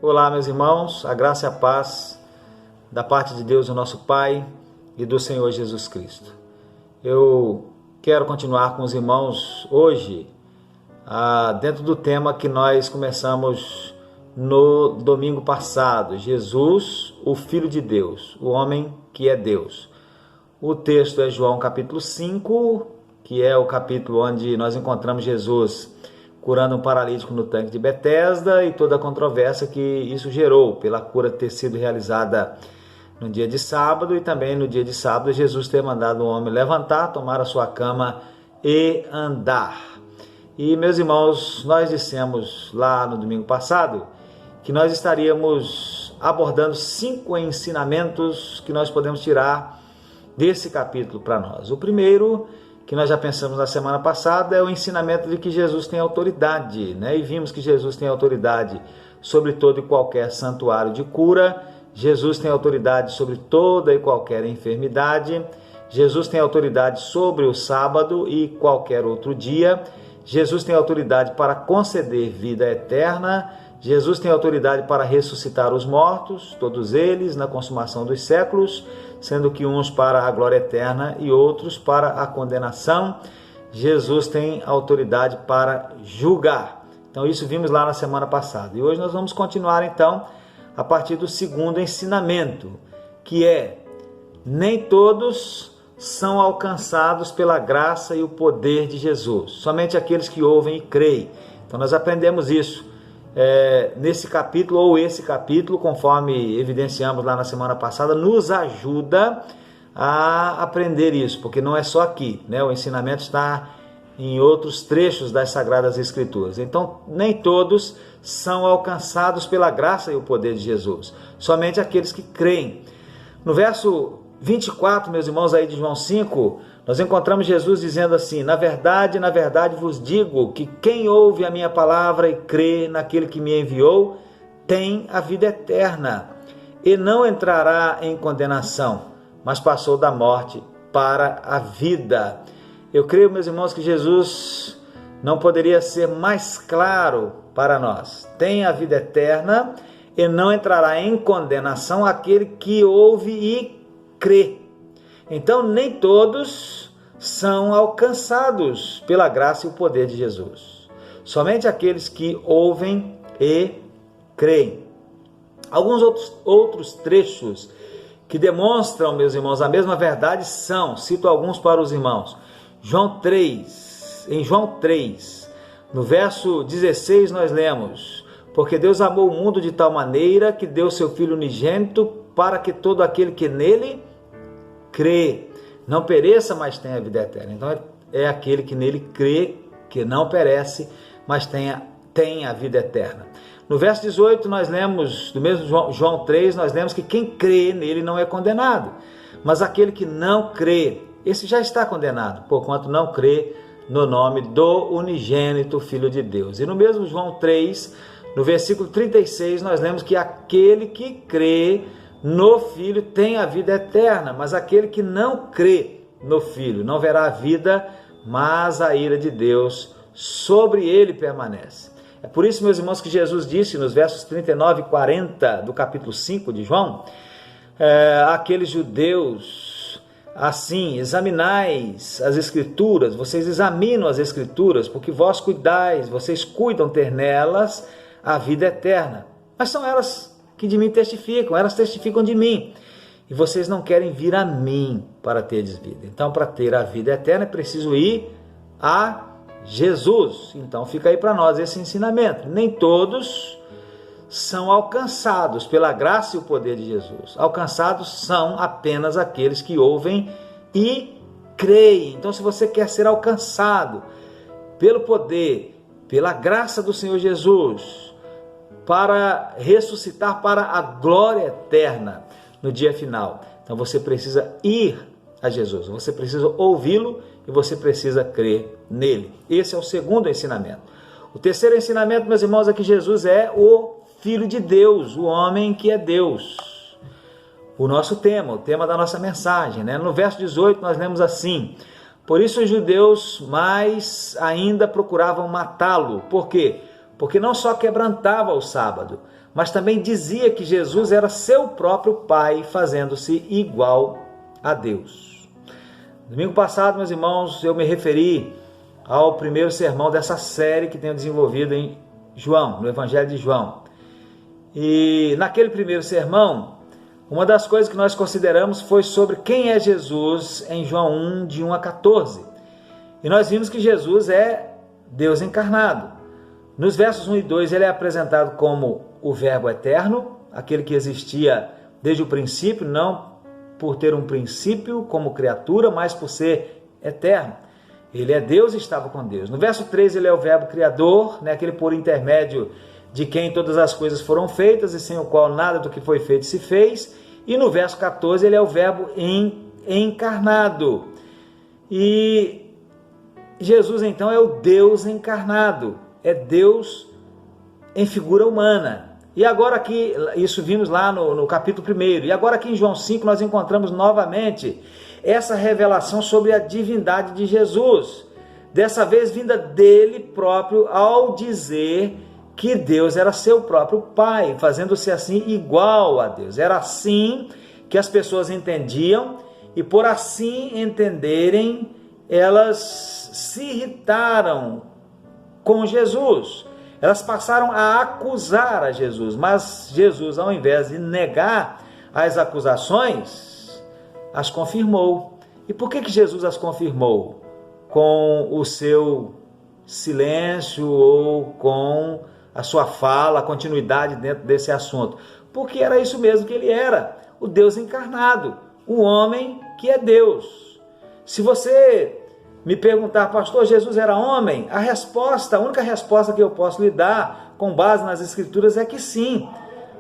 Olá, meus irmãos, a graça e a paz da parte de Deus, o nosso Pai, e do Senhor Jesus Cristo. Eu quero continuar com os irmãos hoje, dentro do tema que nós começamos no domingo passado, Jesus, o Filho de Deus, o homem que é Deus. O texto é João capítulo 5, que é o capítulo onde nós encontramos Jesus curando um paralítico no tanque de Betesda e toda a controvérsia que isso gerou pela cura ter sido realizada no dia de sábado, e também no dia de sábado Jesus ter mandado o homem levantar, tomar a sua cama e andar. E, meus irmãos, nós dissemos lá no domingo passado que nós estaríamos abordando 5 ensinamentos que nós podemos tirar desse capítulo para nós. O primeiro, que nós já pensamos na semana passada, é o ensinamento de que Jesus tem autoridade, né? E vimos que Jesus tem autoridade sobre todo e qualquer santuário de cura, Jesus tem autoridade sobre toda e qualquer enfermidade, Jesus tem autoridade sobre o sábado e qualquer outro dia, Jesus tem autoridade para conceder vida eterna, Jesus tem autoridade para ressuscitar os mortos, todos eles na consumação dos séculos, sendo que uns para a glória eterna e outros para a condenação. Jesus tem autoridade para julgar. Então isso vimos lá na semana passada. E hoje nós vamos continuar então a partir do segundo ensinamento, que é: nem todos são alcançados pela graça e o poder de Jesus, somente aqueles que ouvem e creem. Então nós aprendemos isso nesse capítulo, ou esse capítulo, conforme evidenciamos lá na semana passada, nos ajuda a aprender isso, porque não é só aqui, né? O ensinamento está em outros trechos das Sagradas Escrituras. Então, nem todos são alcançados pela graça e o poder de Jesus, somente aqueles que creem. No verso 24, meus irmãos, aí de João 5, nós encontramos Jesus dizendo assim: na verdade vos digo que quem ouve a minha palavra e crê naquele que me enviou, tem a vida eterna, e não entrará em condenação, mas passou da morte para a vida. Eu creio, meus irmãos, que Jesus não poderia ser mais claro para nós. Tem a vida eterna e não entrará em condenação aquele que ouve e crê. Então, nem todos são alcançados pela graça e o poder de Jesus. Somente aqueles que ouvem e creem. Alguns outros trechos que demonstram, meus irmãos, a mesma verdade são, cito alguns para os irmãos, em João 3, no verso 16 nós lemos: porque Deus amou o mundo de tal maneira que deu seu Filho unigênito para que todo aquele que nele crê não pereça, mas tenha a vida eterna. Então é aquele que nele crê, que não perece, mas tem a vida eterna. No verso 18 nós lemos, do mesmo João 3, nós lemos que quem crê nele não é condenado, mas aquele que não crê, esse já está condenado, porquanto não crê no nome do unigênito Filho de Deus. E no mesmo João 3, no versículo 36, nós lemos que aquele que crê no Filho tem a vida eterna, mas aquele que não crê no Filho não verá a vida, mas a ira de Deus sobre ele permanece. É por isso, meus irmãos, que Jesus disse nos versos 39 e 40 do capítulo 5 de João, aqueles judeus, assim, examinais as Escrituras, vocês examinam as Escrituras, porque vós cuidais, vocês cuidam ter nelas a vida eterna, mas são elas que de mim testificam, elas testificam de mim, e vocês não querem vir a mim para terdes vida. Então, para ter a vida eterna é preciso ir a Jesus. Então fica aí para nós esse ensinamento: nem todos são alcançados pela graça e o poder de Jesus. Alcançados são apenas aqueles que ouvem e creem. Então, se você quer ser alcançado pelo poder, pela graça do Senhor Jesus, para ressuscitar para a glória eterna no dia final, então você precisa ir a Jesus, você precisa ouvi-lo e você precisa crer nele. Esse é o segundo ensinamento. O terceiro ensinamento, meus irmãos, é que Jesus é o Filho de Deus, o homem que é Deus. O nosso tema, o tema da nossa mensagem, né? No verso 18 nós lemos assim: por isso os judeus mais ainda procuravam matá-lo. Por quê? porque não só quebrantava o sábado, mas também dizia que Jesus era seu próprio Pai, fazendo-se igual a Deus. Domingo passado, meus irmãos, eu me referi ao primeiro sermão dessa série que tenho desenvolvido em João, no Evangelho de João. E naquele primeiro sermão, uma das coisas que nós consideramos foi sobre quem é Jesus em João 1, de 1 a 14. E nós vimos que Jesus é Deus encarnado. Nos versos 1 e 2 ele é apresentado como o Verbo eterno, aquele que existia desde o princípio, não por ter um princípio como criatura, mas por ser eterno. Ele é Deus e estava com Deus. No verso 3 ele é o Verbo criador, aquele por intermédio de quem todas as coisas foram feitas e sem o qual nada do que foi feito se fez. E no verso 14 ele é o Verbo encarnado. E Jesus então é o Deus encarnado, é Deus em figura humana. E agora aqui, isso vimos lá no capítulo 1, e agora aqui em João 5 nós encontramos novamente essa revelação sobre a divindade de Jesus, dessa vez vinda dele próprio ao dizer que Deus era seu próprio Pai, fazendo-se assim igual a Deus. Era assim que as pessoas entendiam, e por assim entenderem, elas se irritaram com Jesus. Elas passaram a acusar a Jesus, mas Jesus, ao invés de negar as acusações, as confirmou. E por que Jesus as confirmou? Com o seu silêncio ou com a sua fala, a continuidade dentro desse assunto? Porque era isso mesmo que ele era, o Deus encarnado, o homem que é Deus. Se você me perguntar, pastor, Jesus era homem? A única resposta que eu posso lhe dar, com base nas Escrituras, é que sim.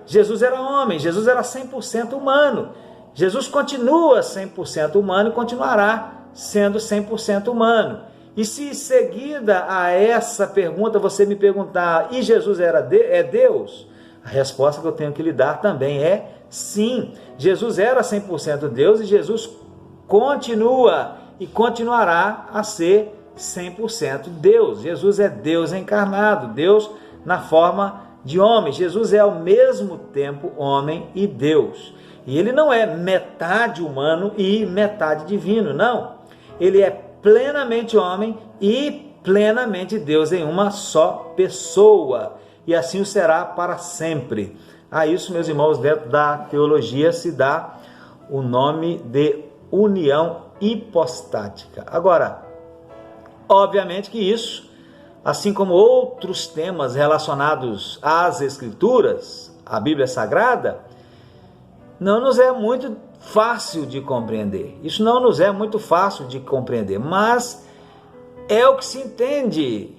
Jesus era homem, Jesus era 100% humano. Jesus continua 100% humano e continuará sendo 100% humano. E se seguida a essa pergunta você me perguntar, e Jesus é Deus? A resposta que eu tenho que lhe dar também é sim. Jesus era 100% Deus e Jesus continua e continuará a ser 100% Deus. Jesus é Deus encarnado, Deus na forma de homem. Jesus é ao mesmo tempo homem e Deus. E ele não é metade humano e metade divino, não. Ele é plenamente homem e plenamente Deus em uma só pessoa. E assim o será para sempre. A isso, meus irmãos, dentro da teologia se dá o nome de união hipostática. Agora, obviamente que isso, assim como outros temas relacionados às Escrituras, à Bíblia Sagrada, não nos é muito fácil de compreender. Isso não nos é muito fácil de compreender, mas é o que se entende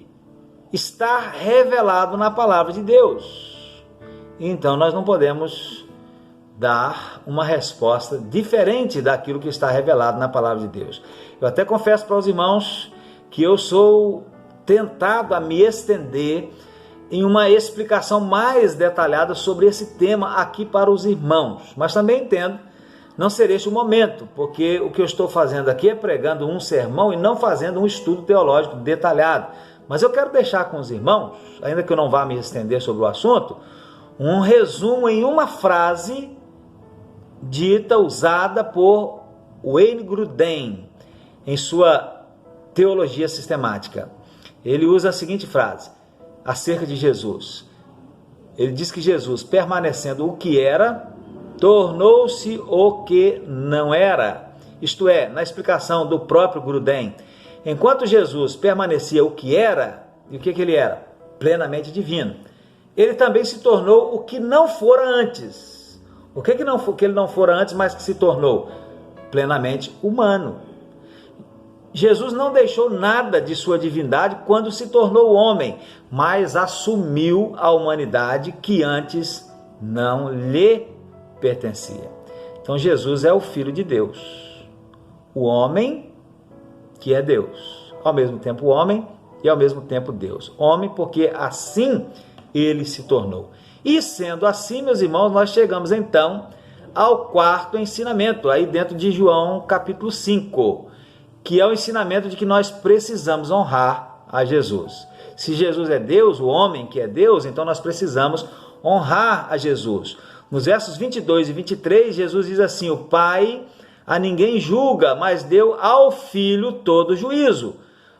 estar revelado na palavra de Deus. Então nós não podemos dar uma resposta diferente daquilo que está revelado na palavra de Deus. Eu até confesso para os irmãos que eu sou tentado a me estender em uma explicação mais detalhada sobre esse tema aqui para os irmãos, mas também entendo, não será este o momento, porque o que eu estou fazendo aqui é pregando um sermão e não fazendo um estudo teológico detalhado. Mas eu quero deixar com os irmãos, ainda que eu não vá me estender sobre o assunto, um resumo em uma frase dita, usada por Wayne Grudem em sua teologia sistemática. Ele usa a seguinte frase acerca de Jesus. Ele diz que Jesus, permanecendo o que era, tornou-se o que não era. Isto é, na explicação do próprio Grudem, enquanto Jesus permanecia o que era, e o que ele era? Plenamente divino. Ele também se tornou o que não fora antes. O que ele não fora antes, mas que se tornou? Plenamente humano. Jesus não deixou nada de sua divindade quando se tornou homem, mas assumiu a humanidade que antes não lhe pertencia. Então Jesus é o Filho de Deus, o homem que é Deus, ao mesmo tempo homem e ao mesmo tempo Deus. Homem porque assim ele se tornou. E sendo assim, meus irmãos, nós chegamos então ao quarto ensinamento, aí dentro de João capítulo 5, que é o ensinamento de que nós precisamos honrar a Jesus. Se Jesus é Deus, o homem que é Deus, então nós precisamos honrar a Jesus. Nos versos 22 e 23, Jesus diz assim: o Pai a ninguém julga, mas deu ao Filho todo juízo.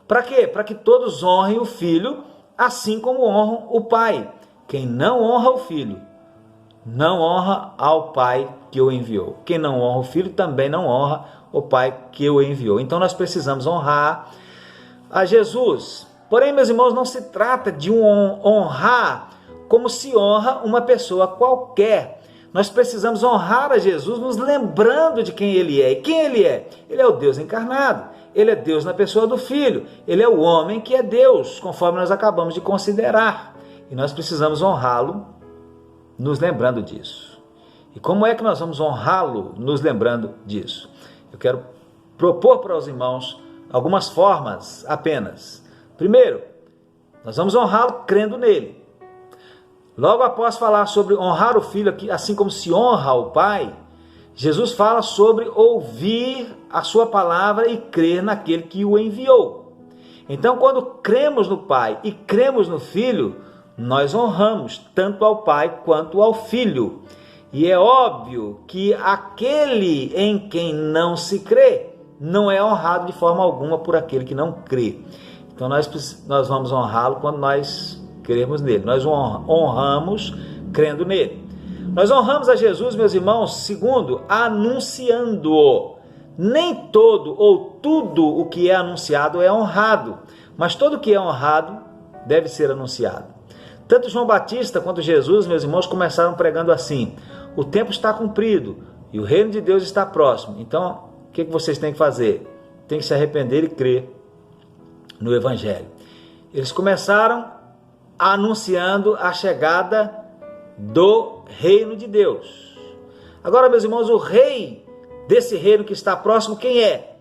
Para quê? Para que todos honrem o Filho, assim como honram o Pai. Quem não honra o Filho, não honra ao Pai que o enviou. Quem não honra o Filho, também não honra o Pai que o enviou. Então nós precisamos honrar a Jesus. Porém, meus irmãos, não se trata de honrar como se honra uma pessoa qualquer. Nós precisamos honrar a Jesus nos lembrando de quem Ele é. E quem Ele é? Ele é o Deus encarnado. Ele é Deus na pessoa do Filho. Ele é o homem que é Deus, conforme nós acabamos de considerar. E nós precisamos honrá-lo nos lembrando disso. E como é que nós vamos honrá-lo nos lembrando disso? Eu quero propor para os irmãos algumas formas apenas. Primeiro, nós vamos honrá-lo crendo nele. Logo após falar sobre honrar o Filho, assim como se honra o Pai, Jesus fala sobre ouvir a sua palavra e crer naquele que o enviou. Então, quando cremos no Pai e cremos no Filho, nós honramos tanto ao Pai quanto ao Filho. E é óbvio que aquele em quem não se crê não é honrado de forma alguma por aquele que não crê. Então nós vamos honrá-lo quando nós cremos nele. Nós honramos crendo nele. Nós honramos a Jesus, meus irmãos, segundo, anunciando-o. Nem todo ou tudo o que é anunciado é honrado, mas todo o que é honrado deve ser anunciado. Tanto João Batista quanto Jesus, meus irmãos, começaram pregando assim: o tempo está cumprido e o reino de Deus está próximo. Então, o que vocês têm que fazer? Tem que se arrepender e crer no Evangelho. Eles começaram anunciando a chegada do reino de Deus. Agora, meus irmãos, o rei desse reino que está próximo, quem é?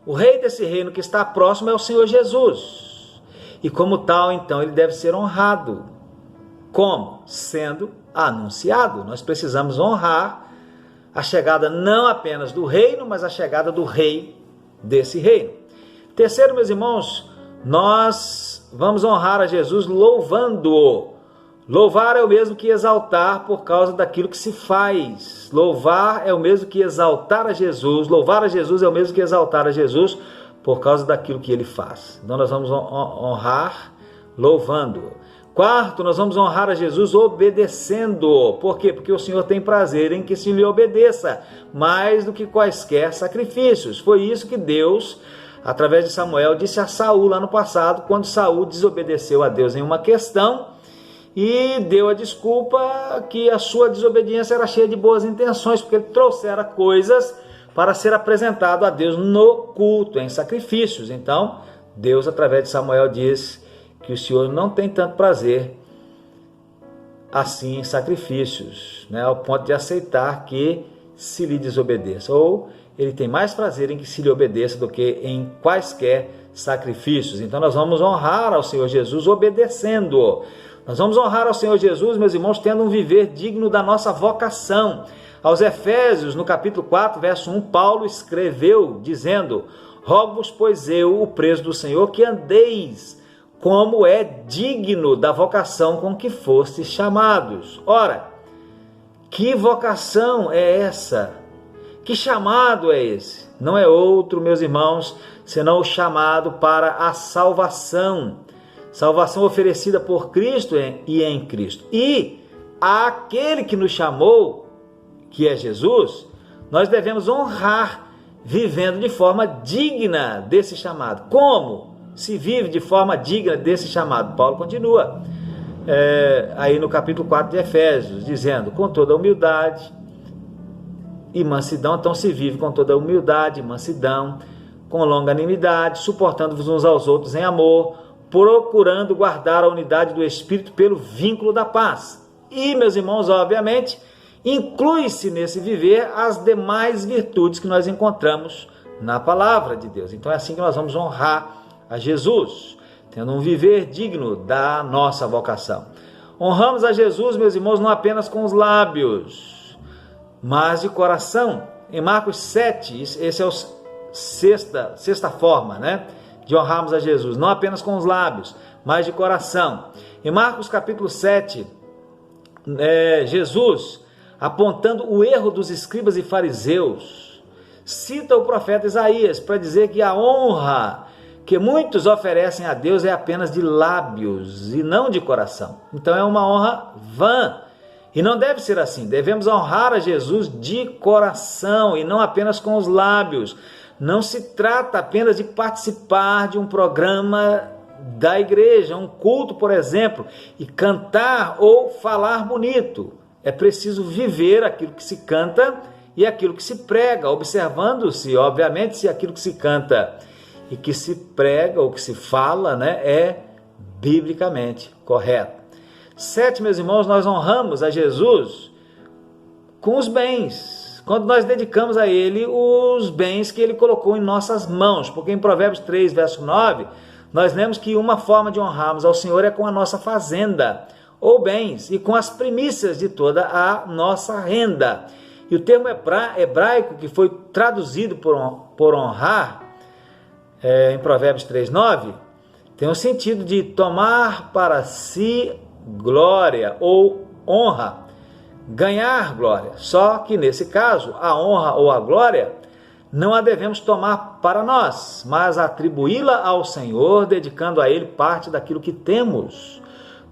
O rei desse reino que está próximo é o Senhor Jesus. E como tal, então, ele deve ser honrado. Como? Sendo anunciado. Nós precisamos honrar a chegada não apenas do reino, mas a chegada do rei desse reino. Terceiro, meus irmãos, nós vamos honrar a Jesus louvando-o. Louvar é o mesmo que exaltar por causa daquilo que se faz. Louvar é o mesmo que exaltar a Jesus. Louvar a Jesus é o mesmo que exaltar a Jesus por causa daquilo que ele faz. Então nós vamos honrar louvando-o. Quarto, nós vamos honrar a Jesus obedecendo. Por quê? Porque o Senhor tem prazer em que se lhe obedeça, mais do que quaisquer sacrifícios. Foi isso que Deus, através de Samuel, disse a Saul lá no passado, quando Saul desobedeceu a Deus em uma questão e deu a desculpa que a sua desobediência era cheia de boas intenções, porque ele trouxera coisas para ser apresentado a Deus no culto, em sacrifícios. Então, Deus, através de Samuel, diz que o Senhor não tem tanto prazer assim em sacrifícios, né, ao ponto de aceitar que se lhe desobedeça, ou ele tem mais prazer em que se lhe obedeça do que em quaisquer sacrifícios. Então nós vamos honrar ao Senhor Jesus obedecendo. Nós vamos honrar ao Senhor Jesus, meus irmãos, tendo um viver digno da nossa vocação. Aos Efésios, no capítulo 4, verso 1, Paulo escreveu dizendo: rogo-vos, pois eu, o preso do Senhor, que andeis como é digno da vocação com que fostes chamados. Ora, que vocação é essa? Que chamado é esse? Não é outro, meus irmãos, senão o chamado para a salvação. Salvação oferecida por Cristo e em Cristo. E aquele que nos chamou, que é Jesus, nós devemos honrar, vivendo de forma digna desse chamado. Como se vive de forma digna desse chamado? Paulo continua aí no capítulo 4 de Efésios, dizendo: com toda humildade e mansidão. Então se vive com toda humildade e mansidão, com longanimidade, suportando-vos uns aos outros em amor, procurando guardar a unidade do Espírito pelo vínculo da paz. E, meus irmãos, obviamente, inclui-se nesse viver as demais virtudes que nós encontramos na palavra de Deus. Então é assim que nós vamos honrar a Jesus, tendo um viver digno da nossa vocação. Honramos a Jesus, meus irmãos, não apenas com os lábios, mas de coração. Em Marcos 7, esse é a sexta forma, né, de honrarmos a Jesus, não apenas com os lábios, mas de coração. Em Marcos capítulo 7, Jesus, apontando o erro dos escribas e fariseus, cita o profeta Isaías para dizer que a honra que muitos oferecem a Deus é apenas de lábios e não de coração. Então é uma honra vã. E não deve ser assim. Devemos honrar a Jesus de coração e não apenas com os lábios. Não se trata apenas de participar de um programa da igreja, um culto, por exemplo, e cantar ou falar bonito. É preciso viver aquilo que se canta e aquilo que se prega, observando-se, obviamente, se aquilo que se canta e que se prega ou que se fala, é biblicamente correto. 7, meus irmãos, nós honramos a Jesus com os bens, quando nós dedicamos a Ele os bens que Ele colocou em nossas mãos, porque em Provérbios 3, verso 9, nós lemos que uma forma de honrarmos ao Senhor é com a nossa fazenda, ou bens, e com as primícias de toda a nossa renda. E o termo hebraico que foi traduzido por honrar, em Provérbios 3, 9, tem o sentido de tomar para si glória ou honra, ganhar glória. Só que nesse caso, a honra ou a glória não a devemos tomar para nós, mas atribuí-la ao Senhor, dedicando a Ele parte daquilo que temos,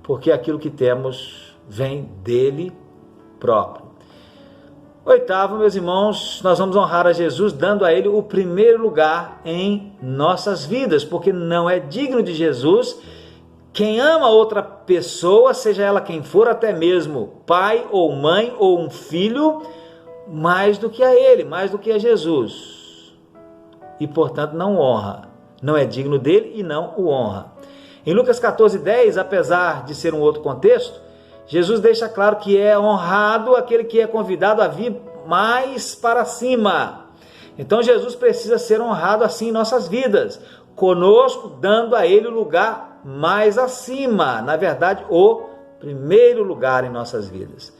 porque aquilo que temos vem dele próprio. 8, meus irmãos, nós vamos honrar a Jesus dando a Ele o primeiro lugar em nossas vidas, porque não é digno de Jesus quem ama outra pessoa, seja ela quem for, até mesmo pai ou mãe ou um filho, mais do que a Ele, mais do que a Jesus. E, portanto, não honra. Não é digno dele e não o honra. Em Lucas 14, 10, apesar de ser um outro contexto, Jesus deixa claro que é honrado aquele que é convidado a vir mais para cima. Então, Jesus precisa ser honrado assim em nossas vidas, conosco, dando a Ele o lugar mais acima, na verdade, o primeiro lugar em nossas vidas.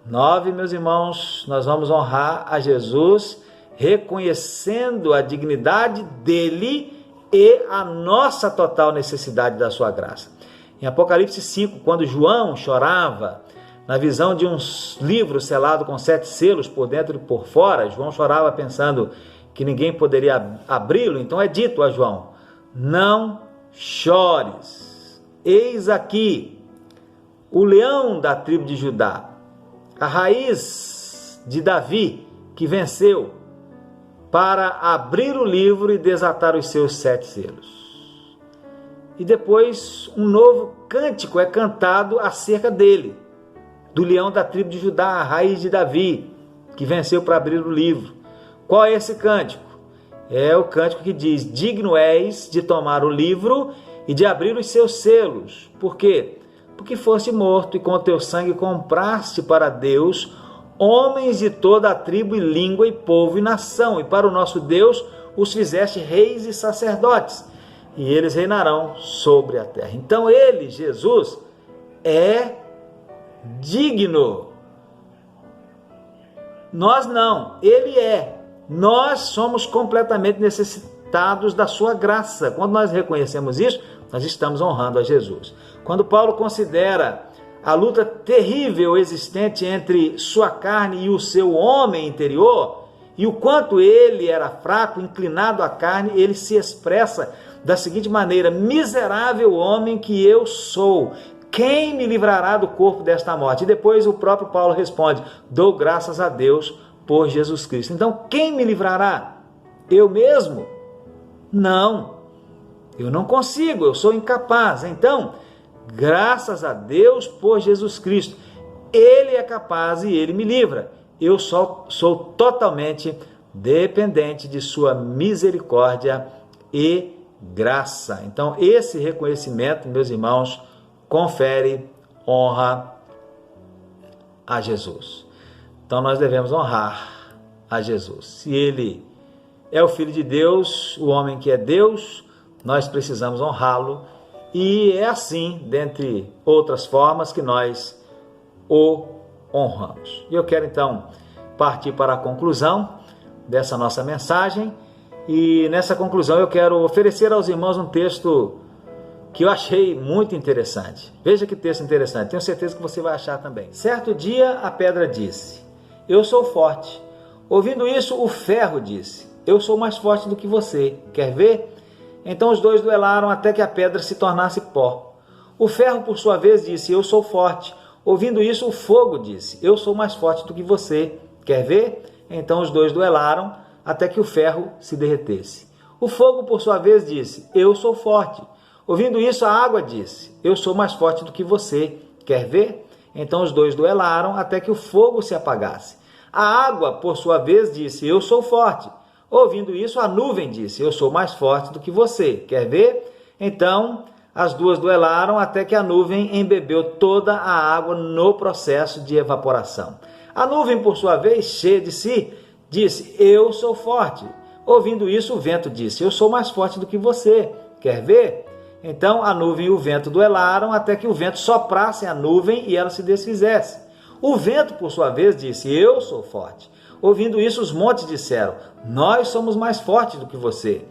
9, meus irmãos, nós vamos honrar a Jesus, reconhecendo a dignidade dele e a nossa total necessidade da sua graça. Em Apocalipse 5, quando João chorava, na visão de um livro selado com 7 selos por dentro e por fora, João chorava pensando que ninguém poderia abri-lo, então é dito a João: não chores, eis aqui o leão da tribo de Judá, a raiz de Davi, que venceu para abrir o livro e desatar os seus 7 selos. E depois um novo cântico é cantado acerca dele, do leão da tribo de Judá, a raiz de Davi, que venceu para abrir o livro. Qual é esse cântico? É o cântico que diz: digno és de tomar o livro e de abrir os seus selos. Por quê? Porque foste morto e com o teu sangue compraste para Deus homens de toda a tribo e língua e povo e nação, e para o nosso Deus os fizeste reis e sacerdotes, e eles reinarão sobre a terra. Então ele, Jesus, é digno. Nós não, ele é. Nós somos completamente necessitados da sua graça. Quando nós reconhecemos isso, nós estamos honrando a Jesus. Quando Paulo considera a luta terrível existente entre sua carne e o seu homem interior, e o quanto ele era fraco, inclinado à carne, ele se expressa da seguinte maneira: miserável homem que eu sou, quem me livrará do corpo desta morte? E depois o próprio Paulo responde: dou graças a Deus por Jesus Cristo. Então, quem me livrará? Eu mesmo? Não, eu não consigo, eu sou incapaz. Então, graças a Deus por Jesus Cristo, Ele é capaz e Ele me livra. Eu sou totalmente dependente de sua misericórdia e graça. Então, esse reconhecimento, meus irmãos, confere honra a Jesus. Então, nós devemos honrar a Jesus. Se Ele é o Filho de Deus, o homem que é Deus, nós precisamos honrá-lo. E é assim, dentre outras formas, que nós o honramos. E eu quero então partir para a conclusão dessa nossa mensagem. E nessa conclusão eu quero oferecer aos irmãos um texto que eu achei muito interessante. Veja que texto interessante, tenho certeza que você vai achar também. Certo dia a pedra disse: eu sou forte. Ouvindo isso, o ferro disse: eu sou mais forte do que você. Quer ver? Então os dois duelaram até que a pedra se tornasse pó. O ferro, por sua vez, disse: eu sou forte. Ouvindo isso, o fogo disse: eu sou mais forte do que você. Quer ver? Então os dois duelaram até que o ferro se derretesse. O fogo, por sua vez, disse: eu sou forte. Ouvindo isso, a água disse: eu sou mais forte do que você. Quer ver? Então os dois duelaram até que o fogo se apagasse. A água, por sua vez, disse: eu sou forte. Ouvindo isso, a nuvem disse: eu sou mais forte do que você. Quer ver? Então as duas duelaram até que a nuvem embebeu toda a água no processo de evaporação. A nuvem, por sua vez, cheia de si, disse: eu sou forte. Ouvindo isso, o vento disse: eu sou mais forte do que você. Quer ver? Então a nuvem e o vento duelaram até que o vento soprasse a nuvem e ela se desfizesse. O vento, por sua vez, disse: eu sou forte. Ouvindo isso, os montes disseram: nós somos mais fortes do que você.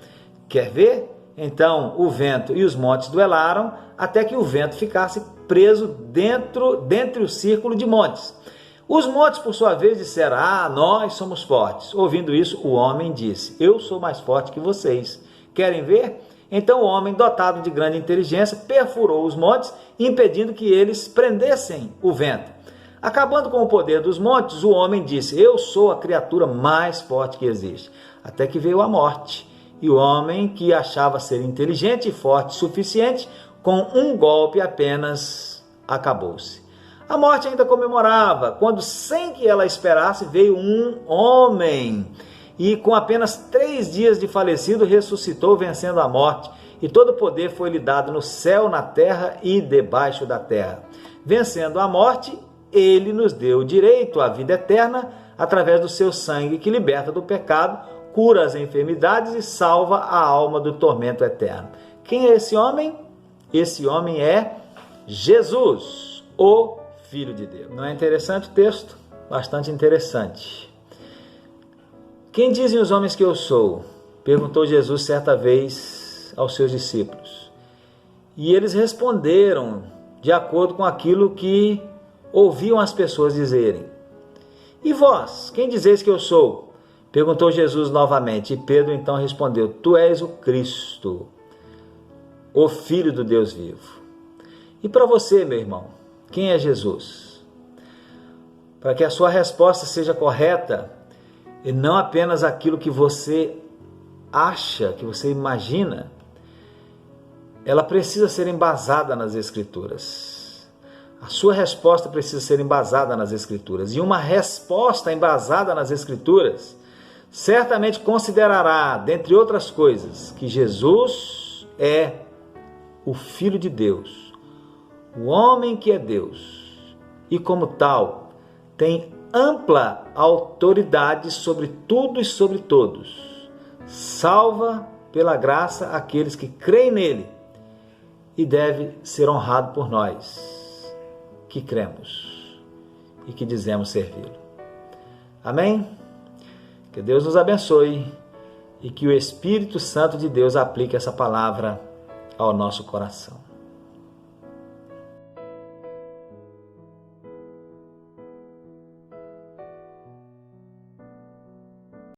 Quer ver? Então o vento e os montes duelaram até que o vento ficasse preso dentre o círculo de montes. Os montes, por sua vez, disseram: nós somos fortes. Ouvindo isso, o homem disse: eu sou mais forte que vocês. Querem ver? Então o homem, dotado de grande inteligência, perfurou os montes, impedindo que eles prendessem o vento. Acabando com o poder dos montes, o homem disse: eu sou a criatura mais forte que existe. Até que veio a morte. E o homem, que achava ser inteligente e forte o suficiente, com um golpe apenas acabou-se. A morte ainda comemorava, quando, sem que ela esperasse, veio um homem. E com apenas 3 dias de falecido, ressuscitou, vencendo a morte. E todo o poder foi-lhe dado no céu, na terra e debaixo da terra. Vencendo a morte, ele nos deu direito à vida eterna, através do seu sangue que liberta do pecado, cura as enfermidades e salva a alma do tormento eterno. Quem é esse homem? Esse homem é Jesus, o Filho de Deus. Não é interessante o texto? Bastante interessante. Quem dizem os homens que eu sou? Perguntou Jesus certa vez aos seus discípulos. E eles responderam de acordo com aquilo que ouviam as pessoas dizerem. E vós, quem dizeis que eu sou? Perguntou Jesus novamente. E Pedro então respondeu: tu és o Cristo, o Filho do Deus vivo. E para você, meu irmão, quem é Jesus? Para que a sua resposta seja correta, e não apenas aquilo que você acha, que você imagina, ela precisa ser embasada nas Escrituras. A sua resposta precisa ser embasada nas Escrituras. E uma resposta embasada nas Escrituras certamente considerará, dentre outras coisas, que Jesus é o Filho de Deus, o homem que é Deus, e como tal, tem ampla autoridade sobre tudo e sobre todos. Salva pela graça aqueles que creem nele e deve ser honrado por nós, que cremos e que dizemos servi-lo. Amém? Que Deus nos abençoe e que o Espírito Santo de Deus aplique essa palavra ao nosso coração.